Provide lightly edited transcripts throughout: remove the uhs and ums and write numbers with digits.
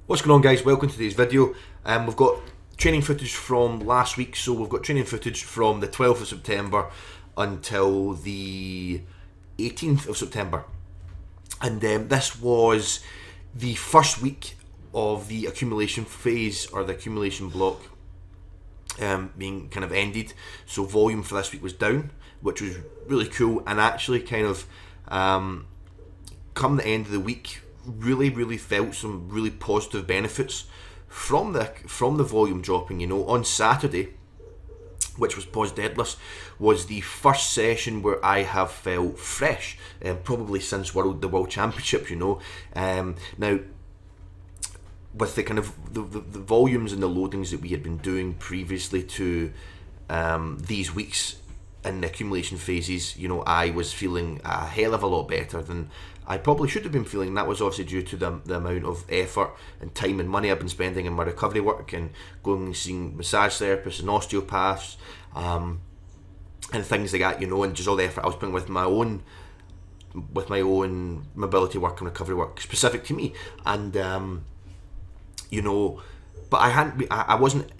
What's going on, guys? Welcome to today's video. We've got training footage from last week, so we've got training footage from the 12th of September until the 18th of September. And this was the first week of the accumulation phase, or the accumulation block, being kind of ended. So volume for this week was down, which was really cool, and actually kind of come the end of the week, really felt some really positive benefits from the volume dropping. On Saturday, which was pause deadlifts, was the first session where I have felt fresh, probably since the World Championship. Now, with the kind of the volumes and the loadings that we had been doing previously to these weeks in the accumulation phases, I was feeling a hell of a lot better than I probably should have been feeling. That was obviously due to the amount of effort and time and money I've been spending in my recovery work, and going and seeing massage therapists and osteopaths, and things like that, and just all the effort I was putting with my own mobility work and recovery work specific to me. And but I wasn't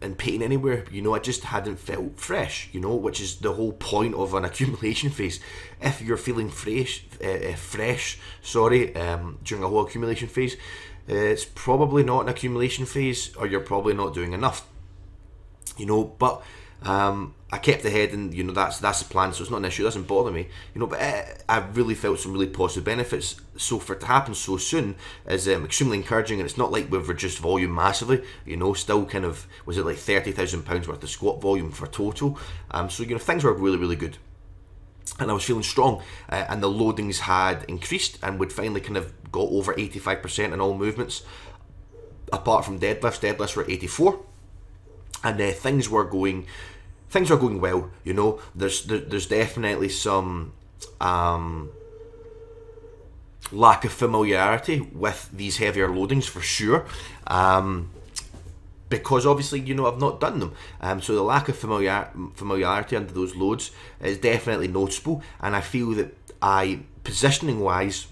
in pain anywhere. I just hadn't felt fresh, which is the whole point of an accumulation phase. If you're feeling fresh, during a whole accumulation phase, it's probably not an accumulation phase, or you're probably not doing enough. But I kept ahead, and that's the plan, so it's not an issue. It doesn't bother me, but I really felt some really positive benefits. So for it to happen so soon is extremely encouraging, and it's not like we've reduced volume massively. Still kind of, was it like £30,000 worth of squat volume for total? So things were really good, and I was feeling strong, and the loadings had increased, and we'd finally kind of got over 85% in all movements, apart from deadlifts. Deadlifts were 84, and things were going well. There's definitely some lack of familiarity with these heavier loadings, for sure, because obviously I've not done them, so the lack of familiarity under those loads is definitely noticeable, and I feel that positioning wise,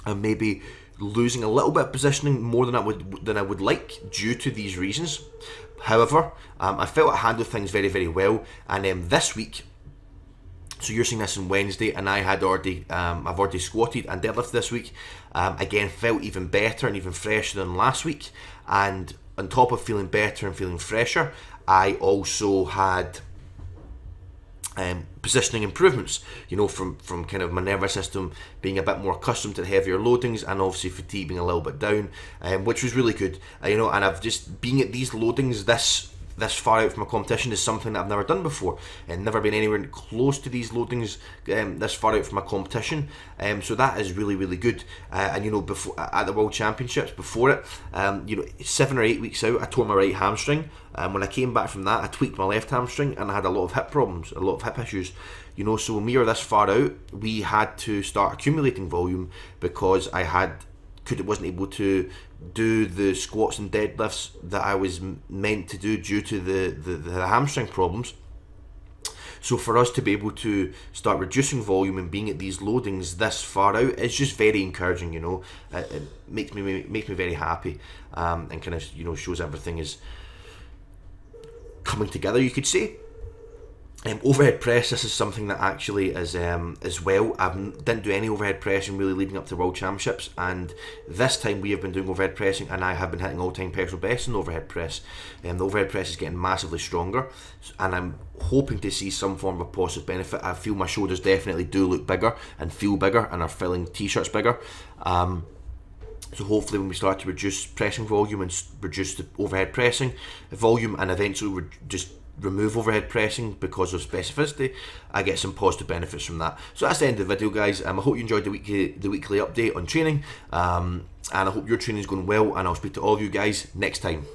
I'm maybe losing a little bit of positioning more than I would like, due to these reasons. However, I felt I handled things very well, and this week, so you're seeing this on Wednesday, and I've already squatted and deadlifted this week. Again, felt even better and even fresher than last week, and on top of feeling better and feeling fresher, I also had positioning improvements, from kind of my nervous system being a bit more accustomed to the heavier loadings, and obviously fatigue being a little bit down, which was really good. And I've just, being at these loadings this far out from a competition, is something that I've never done before, and never been anywhere close to these loadings this far out from a competition. So that is really good. And before, at the World Championships, before it, 7 or 8 weeks out, I tore my right hamstring. When I came back from that, I tweaked my left hamstring, and I had a lot of hip problems, a lot of hip issues. So when we were this far out, we had to start accumulating volume, because I wasn't able to do the squats and deadlifts that I was meant to do due to the hamstring problems. So for us to be able to start reducing volume and being at these loadings this far out is just very encouraging. It makes me very happy, and kind of shows everything is coming together, you could say. Overhead press, this is something that actually is as well. I didn't do any overhead pressing really leading up to World Championships, and this time we have been doing overhead pressing, and I have been hitting all-time personal best in the overhead press. The overhead press is getting massively stronger, and I'm hoping to see some form of positive benefit. I feel my shoulders definitely do look bigger and feel bigger, and are filling t-shirts bigger. So hopefully when we start to reduce pressing volume and reduce the overhead pressing volume, and eventually just remove overhead pressing because of specificity, I get some positive benefits from that. So that's the end of the video, guys. I hope you enjoyed the weekly update on training, and I hope your training is going well, and I'll speak to all of you guys next time.